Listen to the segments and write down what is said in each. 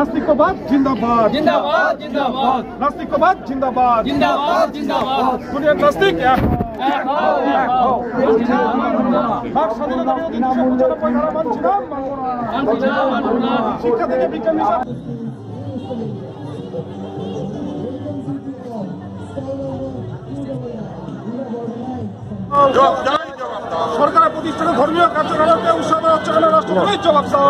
नास्तिकवाद जिंदाबाद जिंदाबाद जिंदाबाद नास्तिकवाद जिंदाबाद जिंदाबाद जिंदाबाद दुनियार नास्तिक এক হও বাক স্বাধীনতা বিরোধী 295 ধারা মানছি না মানবো না শিক্ষা থেকে বিজ্ঞান সরকারের প্রতিষ্ঠানে ধর্মীয় কার্যকলাপকে উৎসাহ দেওয়া হচ্ছে কেন রাষ্ট্রপতি জবাব দাও।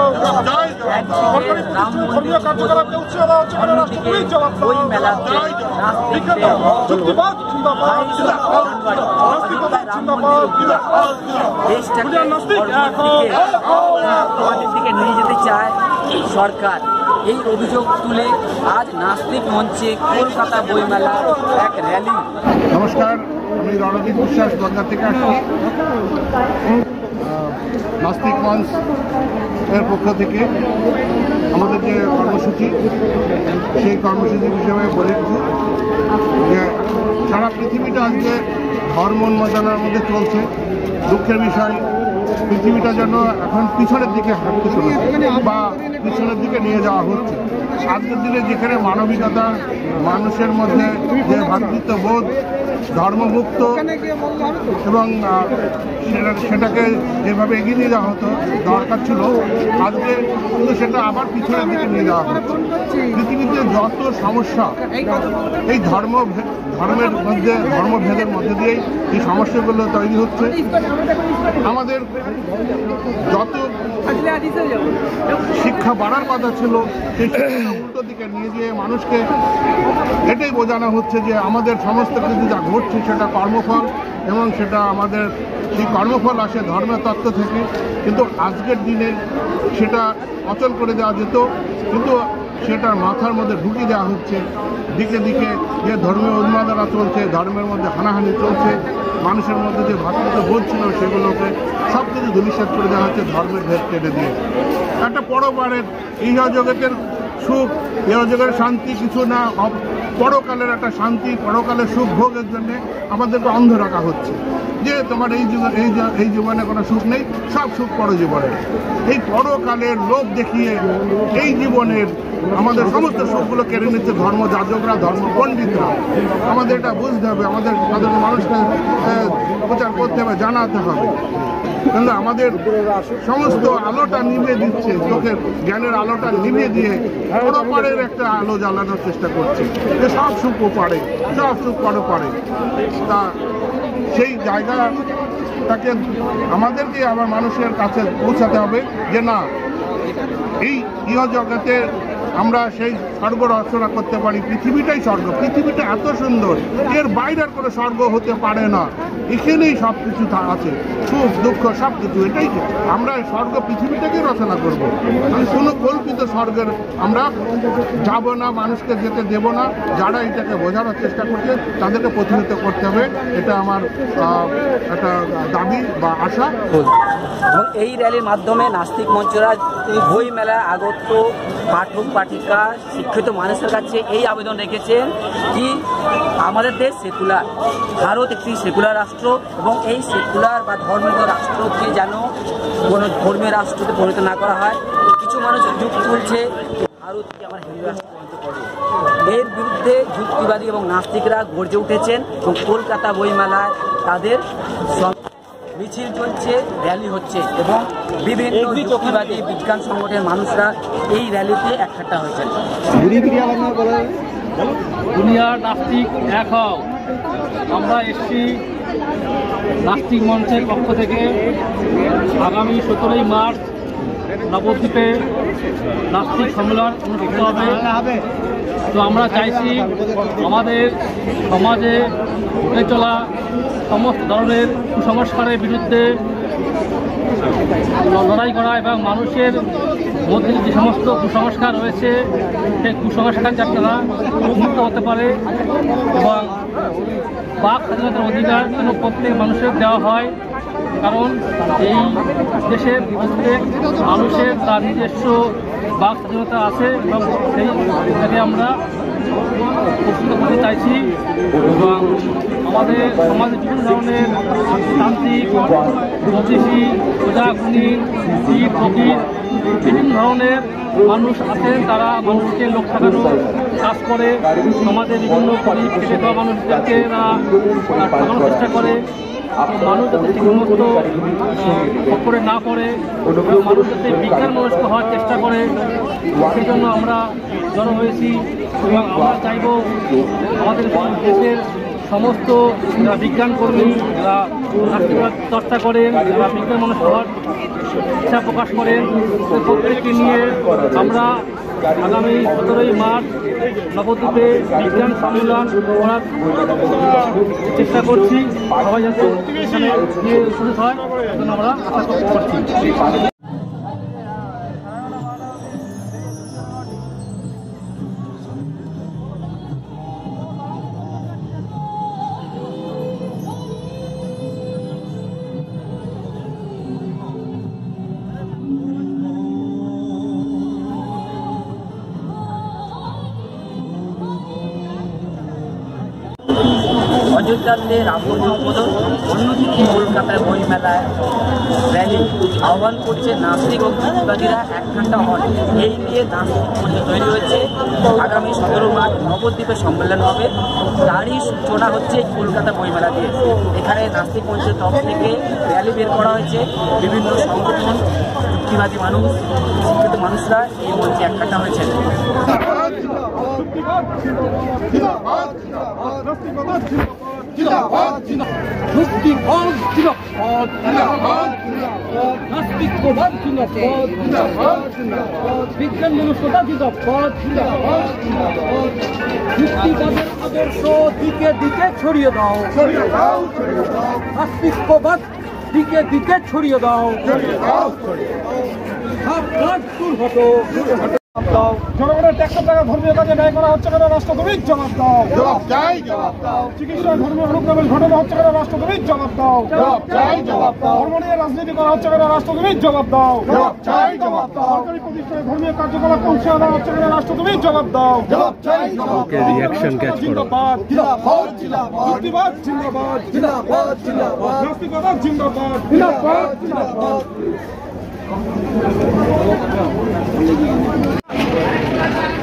সরকারি প্রতিষ্ঠানে ধর্মীয় কার্যকলাপকে উৎসাহ দেওয়া হচ্ছে কেন রাষ্ট্রপতি জবাব দাও। যুক্তিবাদ জিন্দাবাদ নাস্তিকবাদ জিন্দাবাদ দিকে নিয়ে যেতে চায় সরকার। এই অভিযোগ তুলে আজ নাস্তিক মঞ্চে কলকাতা বইমেলা এক র্যালি। নমস্কার, আমি রণদীপ বিশ্বাস গঙ্গা থেকে আসছি। নাস্তিক মঞ্চ এর পক্ষ থেকে আমাদের যে কর্মসূচি, সেই কর্মসূচি হিসেবে বলেছি যে সারা পৃথিবীটা আজকে ধর্ম উন্মাদনার মধ্যে চলছে। দুঃখের বিষয়, পৃথিবীটা যেন এখন পিছনের দিকে হাঁটতে চলেছে বা পিছনের দিকে নিয়ে যাওয়া হচ্ছে। আজকের দিনে যেখানে মানবিকতা, মানুষের মধ্যে যে ভ্রাতৃত্ববোধ, ধর্মমুক্ত এবং সেটাকে যেভাবে এগিয়ে নিয়ে যাওয়া হতো দরকার ছিল, আজকে কিন্তু সেটা আবার পিছনের দিকে নিয়ে যাওয়া হচ্ছে। পৃথিবীতে যত সমস্যা এই ধর্মের মধ্যে, ধর্মভেদের মধ্যে দিয়েই এই সমস্যাগুলো তৈরি হচ্ছে। আমাদের যত শিক্ষা বাড়ার কথা ছিল সেই শিক্ষা উল্টো দিকে নিয়ে গিয়ে মানুষকে এটাই বোঝানো হচ্ছে যে আমাদের সমস্ত কিছু যা ঘটছে সেটা কর্মফল, এবং সেটা আমাদের সেই কর্মফল আসে ধর্মের তত্ত্ব থেকে। কিন্তু আজকের দিনে সেটা অচল করে দেওয়া যেত, কিন্তু সেটা মাথার মধ্যে ঢুকিয়ে দেওয়া হচ্ছে। দিকে দিকে যে ধর্মীয় উন্মাদনা চলছে, ধর্মের মধ্যে হানাহানি চলছে, মানুষের মধ্যে যে ভ্রাতৃত্ববোধ ছিল সেগুলোকে সব কিছু ধূলিসাৎ করে দেওয়া হচ্ছে ধর্মের ভেদ কেটে দিয়ে। একটা পরপারের ইহ জগতের সুখ, ইহ জগতের শান্তি কিছু না, পরকালের একটা শান্তি, পরকালের সুখ ভোগের জন্যে আমাদেরকে অন্ধ রাখা হচ্ছে যে তোমার এই জীবনে কোনো সুখ নেই, সব সুখ পরজীবনে। এই পরকালের লোভ দেখিয়ে এই জীবনের আমাদের সমস্ত সুখগুলো কেড়ে নিচ্ছে ধর্মযাজকরা, ধর্মপণ্ডিতরা। আমাদের এটা বুঝতে হবে, আমাদের সাধারণ মানুষকে প্রচার করতে হবে, জানাতে হবে। কিন্তু আমাদের সমস্ত আলোটা নিভিয়ে দিচ্ছে, চোখের জ্ঞানের আলোটা নিভিয়ে দিয়ে পরপারের একটা আলো জ্বালানোর চেষ্টা করছে যে সব সুখ পারে, সব সুখ পরপারে। তা সেই জায়গাটাকে আমাদেরকে আবার মানুষের কাছে পৌঁছাতে হবে যে না, এই ইহ জগতে আমরা সেই স্বর্গ রচনা করতে পারি। পৃথিবীটাই স্বর্গ, পৃথিবীটা এত সুন্দর, এর বাইরের কোনো স্বর্গ হতে পারে না। এখানেই সব কিছু আছে, সুখ দুঃখ সব কিছু। এটাই আমরা স্বর্গ পৃথিবীটাকে রচনা করবো। কোনো কল্পিত স্বর্গের আমরা যাব না, মানুষকে যেতে দেব না। যারা এটাকে বোঝানোর চেষ্টা করছে তাদেরকে প্রতিহত করতে হবে, এটা আমার একটা দাবি বা আশা। এবং এই র্যালির মাধ্যমে নাস্তিক মঞ্চরা বই মেলায় আগত পাঠক পাঠিকা শিক্ষিত মানুষের কাছে এই আবেদন রেখেছেন কি আমাদের দেশ সেকুলার, ভারত একটি সেকুলার রাষ্ট্র, এবং এই সেকুলার বা ধর্মীয় রাষ্ট্রকে যেন কোনো ধর্মীয় রাষ্ট্রতে পরিণত না করা হয়। কিছু মানুষ যুক্তি তুলছে ভারতকে আমার হিন্দু রাষ্ট্র পরিণত করবে। এর বিরুদ্ধে যুক্তিবাদী এবং নাস্তিকরা গর্জে উঠেছেন এবং কলকাতা বইমেলায় তাদের মিছিল চলছে, র্যালি হচ্ছে এবং বিভিন্ন যুক্তিবাদী বিজ্ঞান সংগঠনের মানুষরা এই র্যালিতে একঠাট্টা হয়েছেন। দুনিয়ার নাস্তিক এক হও। আমরা এসছি নাস্তিক মঞ্চের পক্ষ থেকে। আগামী 17ই মার্চ নবদ্বীপে নাস্তিক সম্মেলন অনুষ্ঠিত হবে। তো আমরা চাইছি আমাদের সমাজে ঘটে চলা সমস্ত ধরনের কুসংস্কারের বিরুদ্ধে লড়াই করা এবং মানুষের মধ্যে যে সমস্ত কুসংস্কার রয়েছে সেই কুসংস্কার যাতে তারা মুক্ত হতে পারে এবং বাক স্বাধীনতার অধিকার যেন প্রত্যেক মানুষের দেওয়া হয়। কারণ এই দেশের প্রত্যেক মানুষের তার নিজস্ব বাক স্বাধীনতা আছে এবং সেইটাকে আমরা প্রস্তুত করতে চাইছি এবং আমাদের সমাজে বিভিন্ন ধরনের তান্ত্রিক, জ্যোতিষী, প্রজাগুণী, পীর ফকির বিভিন্ন ধরনের মানুষ আছেন। তারা মানুষকে লোক ঠকানোর কাজ করে, সমাজে বিভিন্ন গরিব খেটে খাওয়া মানুষদেরকে ঠকানোর চেষ্টা করে। মানুষ যাতে ঠিকমতো করে না পড়ে, মানুষ যাতে বিজ্ঞান মনস্ক হওয়ার চেষ্টা করে, সেই জন্য আমরা জড়ো হয়েছি এবং আমরা চাইব আমাদের দেশের সমস্ত যারা বিজ্ঞানকর্মী, যারা নাস্তিকবাদ চর্চা করেন, যারা বিজ্ঞান মনস্ক হওয়ার ইচ্ছা প্রকাশ করেন, প্রত্যেককে নিয়ে আমরা আগামী 17ই মার্চ নবদ্বীপে বিজ্ঞান সম্মেলন করার চেষ্টা করছি। সবাই যাতে এখানে গিয়ে উপস্থিত হয় সেজন্য আমরা আশা করছি। অযোধ্যাতে রাম সম্বোধন, অন্যদিকে কলকাতার বইমেলায় র্যালি আহ্বান করছে নাস্তিক ও যুক্তিবাদীরা এক ঘন্টা হন। এই নিয়ে নাস্তিক মঞ্চ তৈরি হয়েছে। আগামী 17 মার্চ নবদ্বীপে সম্মেলন হবে, তারই সূচনা হচ্ছে কলকাতা বইমেলা দিয়ে। এখানে নাস্তিক মঞ্চের তরফ থেকে র্যালি বের করা হয়েছে। বিভিন্ন সংগঠন, যুক্তিবাদী মানুষ, শিক্ষিত মানুষরা এই মঞ্চে এক ঘন্টা হয়েছেন। বিজ্ঞান মনস্কতা জিন্দাবাদ, যুক্তিবাদের আদর্শ দিকে দিকে ছড়িয়ে দাও, নাস্তিকবাদ দিকে দিকে ছড়িয়ে দাও, জনগণের ট্যাক্সের টাকা ধর্মীয় কাজে ব্যয় করা হচ্ছে কেন রাষ্ট্রদ্রোহী জবাব দাও। চিকিৎসায় ধর্মীয় অনুপ্রবেশ ঘটানো হচ্ছে কেন রাষ্ট্রদ্রোহী জবাব দাও। ধর্ম নিয়ে রাজনীতি করা হচ্ছে কেন রাষ্ট্রদ্রোহী জবাব দাও। সরকারি প্রতিষ্ঠানে ধর্মীয় কার্যকলাপকে উৎসাহ দেওয়া হচ্ছে কেন রাষ্ট্রদ্রোহী জবাব দাও। জিন্দাবাদ, যুক্তিবাদ জিন্দাবাদ, নাস্তিকতা জিন্দাবাদ।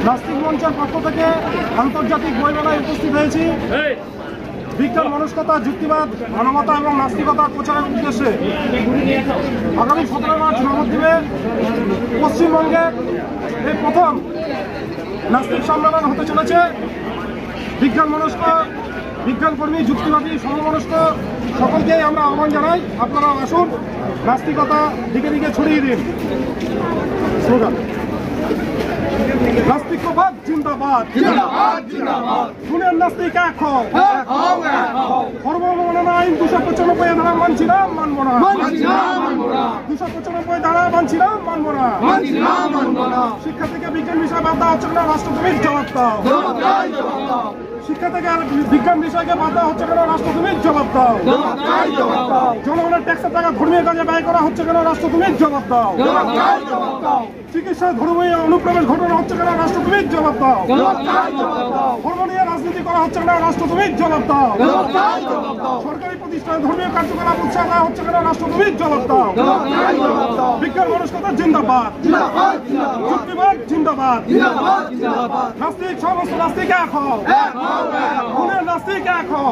নাস্তিক মঞ্চের পক্ষ থেকে আন্তর্জাতিক বইমেলায় উপস্থিত হয়েছি বিজ্ঞান মনস্কতা, যুক্তিবাদ, মানবতা এবং নাস্তিকতার প্রচারের উদ্দেশ্যে। আগামী 17 মার্চ নবদ্বীপে পশ্চিমবঙ্গের এই প্রথম নাস্তিক সম্মেলন হতে চলেছে। বিজ্ঞান মনস্ক, বিজ্ঞানকর্মী, যুক্তিবাদী, সমমনস্ক সকলকেই আমরা আহ্বান জানাই, আপনারা আসুন, নাস্তিকতা দিকে দিকে ছড়িয়ে দিন। স্লোগান নাস্তিকবাদ জিন্দাবাদ, খুনের নাস্তিক এক হও, সর্বমনা আইন 295 ধারা মানছি না, মানব না, 295 ধারা মানছি না, মানব না। শিক্ষা থেকে বিজ্ঞান বিষয় বাদ দেওয়া হচ্ছে না, রাষ্ট্রদ্রোহী জবাব দাও। শিক্ষা থেকে বিজ্ঞান বিষয়কে বাদ দেওয়া হচ্ছে কেন রাষ্ট্রদ্রোহী জবাব দাও। জনগণের ট্যাক্সের টাকা ধর্মীয় কাজে ব্যয় করা হচ্ছে কেন রাষ্ট্রদ্রোহী জবাব দাও। চিকিৎসায় ধর্মীয় অনুপ্রবেশ ঘটানো হচ্ছে কেন রাষ্ট্রদ্রোহী জবাব দাও। ধর্ম নিয়ে রাজনীতি করা হচ্ছে কেন রাষ্ট্রদ্রোহী জবাব দাও। সরকারি প্রতিষ্ঠানে ধর্মীয় কার্যকলাপ উৎসাহ দেওয়া হচ্ছে কেন রাষ্ট্রদ্রোহী জবাব দাও। বিজ্ঞান মনস্কতা জিন্দাবাদ, যুক্তিবাদ জিন্দাবাদ, নাস্তিক সমস্ত নাস্তিক এক হও, খুনের নাস্তিক এক হও।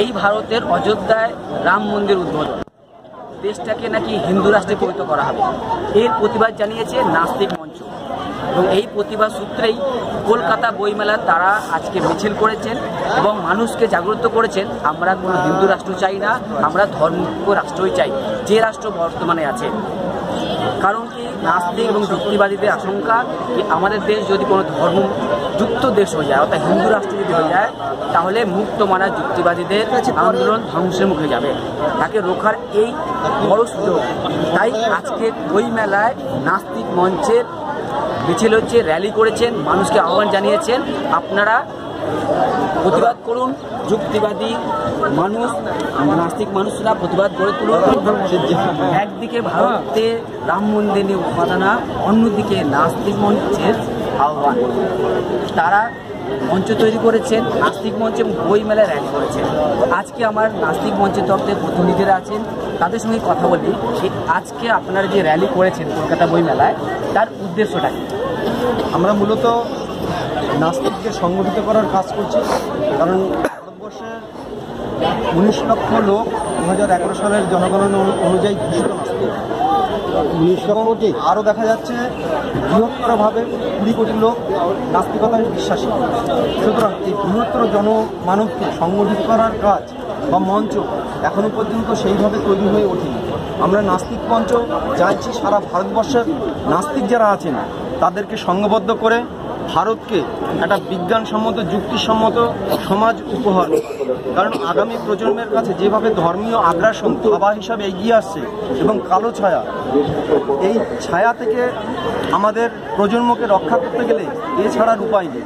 এই ভারতের অযোধ্যায় রাম মন্দির উদ্বোধন, দেশটাকে নাকি হিন্দু রাষ্ট্রে পরিণত করা হবে, এর প্রতিবাদ জানিয়েছে নাস্তিক মঞ্চ। এবং এই প্রতিবাদ সূত্রেই কলকাতা বইমেলার তারা আজকে মিছিল করেছেন এবং মানুষকে জাগ্রত করেছেন, আমরা কোনো হিন্দু রাষ্ট্র চাই না, আমরা ধর্মনিরপেক্ষ রাষ্ট্রই চাই, যে রাষ্ট্র বর্তমানে আছে। কারণ কি, নাস্তিক এবং যুক্তিবাদীদের আশঙ্কা যে আমাদের দেশ যদি কোনো ধর্মযুক্ত দেশ হয়ে যায়, অর্থাৎ হিন্দু রাষ্ট্র যদি হয়ে যায়, তাহলে মুক্ত মানা যুক্তিবাদীদের আন্দোলন ধ্বংসের মুখে যাবে। তাকে রোখার এই বড় সুযোগ। তাই আজকে বইমেলায় নাস্তিক মঞ্চের মিছিল হচ্ছে, র্যালি করেছেন, মানুষকে আহ্বান জানিয়েছেন, আপনারা প্রতিবাদ করুন, যুক্তিবাদী মানুষ, নাস্তিক মানুষরা প্রতিবাদ গড়ে তুলুন। একদিকে ভারতে রাম মন্দির নিয়ে উৎপাদনা, অন্যদিকে নাস্তিক মঞ্চের আহ্বান। তারা মঞ্চ তৈরি করেছেন, নাস্তিক মঞ্চ এবং বই মেলায় র্যালি করেছেন। আজকে আমার নাস্তিক মঞ্চের তরফ থেকে প্রতিনিধিরা আছেন, তাদের সঙ্গে কথা বলি। আজকে আপনারা যে র্যালি করেছেন কলকাতা বই মেলায়, তার উদ্দেশ্যটা কি? আমরা মূলত নাস্তিককে সংগঠিত করার কাজ করছি, কারণ ভারতবর্ষের 19 লক্ষ লোক 2011 সালের জনগণনা অনুযায়ী ঘোষিত নাস্তিক। 19 লক্ষ, আরও দেখা যাচ্ছে বৃহত্তরভাবে 20 কোটি লোক নাস্তিকতায় বিশ্বাসী। সুতরাং এই বৃহত্তর জনমানবকে সংগঠিত করার কাজ বা মঞ্চ এখনও পর্যন্ত সেইভাবে তৈরি হয়ে ওঠেনি। আমরা নাস্তিক মঞ্চ চাইছি সারা ভারতবর্ষের নাস্তিক যারা আছেন তাদেরকে সংঘবদ্ধ করে ভারতকে একটা বিজ্ঞানসম্মত, যুক্তিসম্মত সমাজ উপহার। কারণ আগামী প্রজন্মের কাছে যেভাবে ধর্মীয় আগ্রাসন থাবা হিসাবে এগিয়ে আসছে এবং কালো ছায়া, এই ছায়া থেকে আমাদের প্রজন্মকে রক্ষা করতে গেলে এছাড়ার উপায় নেই।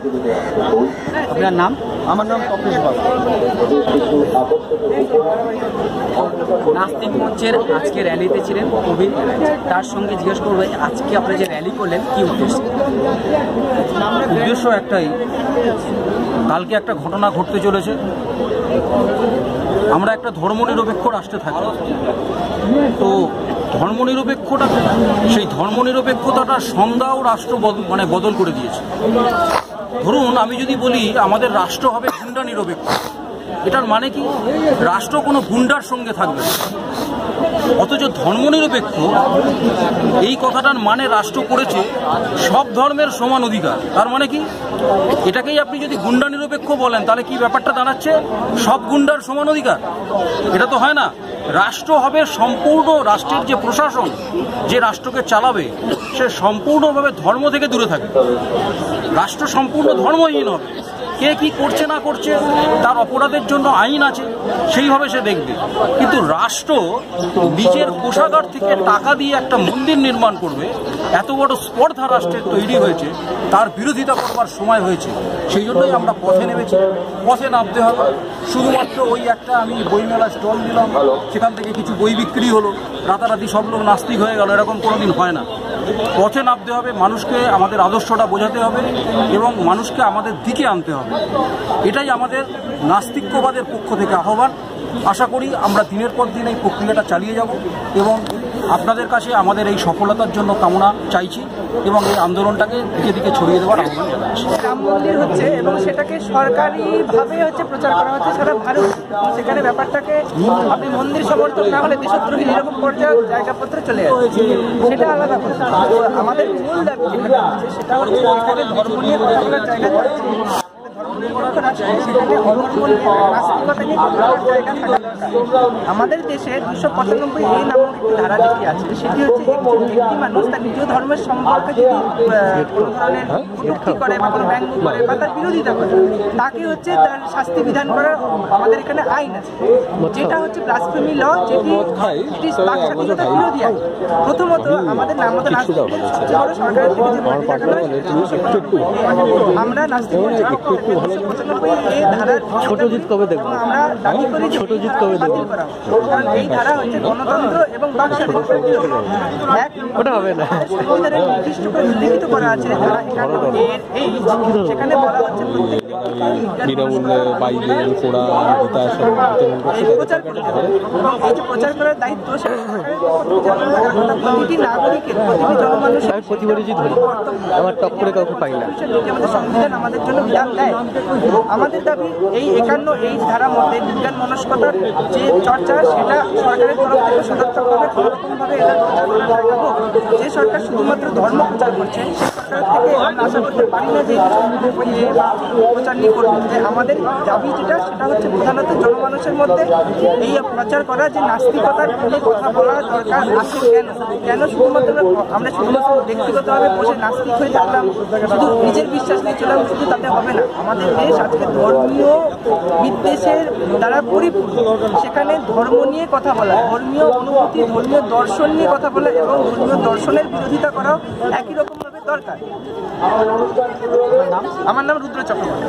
আপনার নাম? আমার নাম তপেশ বাবু। নাস্তিক মঞ্চের আজকে র্যালিতে ছিলেন কবির, তার সঙ্গে জিজ্ঞেস করবো আজকে আপনারা যে র্যালি করলেন কি উদ্দেশ্য? উদ্দেশ্য একটাই, কালকে একটা ঘটনা ঘটতে চলেছে। আমরা একটা ধর্মনিরপেক্ষ রাষ্ট্রে থাকি, তো ধর্মনিরপেক্ষতা, সেই ধর্মনিরপেক্ষতাটার সংজ্ঞাও রাষ্ট্র বদল করে দিয়েছে। ধরুন আমি যদি বলি আমাদের রাষ্ট্র হবে গুন্ডা নিরপেক্ষ, এটার মানে কি? রাষ্ট্র কোনো গুন্ডার সঙ্গে থাকবে না। অথচ ধর্মনিরপেক্ষ এই কথাটার মানে রাষ্ট্র করেছে সব ধর্মের সমান অধিকার। তার মানে কি? এটাকেই আপনি যদি গুন্ডা নিরপেক্ষ বলেন তাহলে কি ব্যাপারটা দাঁড়াচ্ছে? সব গুন্ডার সমান অধিকার? এটা তো হয় না। রাষ্ট্র হবে সম্পূর্ণ, রাষ্ট্রের যে প্রশাসন, যে রাষ্ট্রকে চালাবে সে সম্পূর্ণভাবে ধর্ম থেকে দূরে থাকে। রাষ্ট্র সম্পূর্ণ ধর্মহীন হবে। কে কি করছে না করছে তার অপরাধের জন্য আইন আছে, সেইভাবে সে দেখবে। কিন্তু রাষ্ট্র নিজের কোষাগার থেকে টাকা দিয়ে একটা মন্দির নির্মাণ করবে, এত বড় স্পর্ধা রাষ্ট্রের তৈরি হয়েছে, তার বিরোধিতা করবার সময় হয়েছে। সেই জন্যই আমরা পথে নেমেছি। পথে নামতে হবে। শুধুমাত্র ওই একটা আমি বইমেলা স্টল দিলাম, সেখান থেকে কিছু বই বিক্রি হলো, রাতারাতি সব লোক নাস্তিক হয়ে গেল, এরকম কোনোদিন হয় না। পথে নামতে হবে, মানুষকে আমাদের আদর্শটা বোঝাতে হবে এবং মানুষকে আমাদের দিকে আনতে হবে। এটাই আমাদের নাস্তিক্যবাদের পক্ষ থেকে আহ্বান। আশা করি আমরা দিনের পর দিন এই প্রক্রিয়াটা চালিয়ে যাব এবং আপনাদের কাছে আমাদের এই সফলতার জন্য কামনা চাইছি এবং এই আন্দোলনটাকে দিকে দিকে ছড়িয়ে দেওয়ার আহ্বান জানাচ্ছি। রাম মন্দির হচ্ছে এবং সেটাকে সরকারিভাবে হচ্ছে প্রচার করা হচ্ছে সারা ভারত। সেখানে ব্যাপারটাকে আপনি মন্দির সমর্থক না হলে দেশদ্রোহী এরকম পর্যায়ে জায়গাপত্র চলে যাচ্ছে, সেটা আলাদা কথা। আমাদের মূল দাবি যেটা হচ্ছে সেটা হচ্ছে এখানে ধর্ম নিয়ে কথা বলার জায়গা যাচ্ছে, আমাদের দেশে 295 এই নামক একটি ধারা যেটি আছে, সেটি হচ্ছে একটি মানুষ তার নিজ ধর্মের সম্পর্কে যদি কোনো ধরনের কটূক্তি করে বা কোনো ব্যঙ্গ করে বা তার বিরোধিতা করে, তাকে হচ্ছে তার শাস্তি বিধান করার আমাদের এখানে আইন আছে, যেটা হচ্ছে ব্লাসফেমি ল, যেটি বাক স্বাধীনতার বিরোধী আইন। প্রথমত আমাদের নামতো নাস্তিক সবচেয়ে বড় সরকারের থেকে যে ভোট দেখানো হয়, আমরা নাস্তিক ছোটজিৎ কবে দেখবো, আমরা দাবি করি ছোটজিৎ কবে দেখবো, কারণ এই ধারা হচ্ছে গণতন্ত্র এবং বাক স্বাধীনতার বিরোধী। ওটা হবে না, সংবিধানে নির্দিষ্ট করে উল্লেখিত করা আছে ধারা 51 এই সেখানে বলা হচ্ছে প্রচার করার দায়িত্ব প্রতিটি নাগরিকের, প্রতিটি জনমানুষের। আমার টপ করে কাউকে পাই না, আমাদের সংবিধান আমাদের জন্য বিধান দেয়। আমাদের দাবি এই 51 এই ধারার মধ্যে বিজ্ঞান মনস্কতার যে চর্চা, সেটা সরকারের তরফ থেকে সদর্থকভাবে কোনোরকমভাবে এটা প্রচার করার জায়গা হোক। যে সরকার শুধুমাত্র ধর্ম প্রচার করছে, সে সরকার থেকে আমরা আশা করতে পারি না যে প্রচার নিয়ে করবে। যে আমাদের দাবি যেটা, সেটা হচ্ছে প্রধানত জনমানুষের মধ্যে এই প্রচার করা যে নাস্তিকতার নিয়ে কথা বলার দরকার আছে। কেন শুধুমাত্র আমরা শুধুমাত্র ব্যক্তিগতভাবে বসে নাস্তিক হয়ে থাকলাম, শুধু নিজের বিশ্বাস নিয়ে চললাম, শুধু তাতে হবে না। আমাদের দেশ আজকে ধর্মীয় বিদ্বেষের দ্বারা পরিপূর্ণ। সেখানে ধর্ম নিয়ে কথা বলা, ধর্মীয় অনুভূতি, ধর্মীয় দর্শন নিয়ে কথা বলা এবং ধর্মীয় দর্শনের বিরোধিতা করাও একই রকমভাবে দরকার। আমার নাম রুদ্র চক্রবর্তী।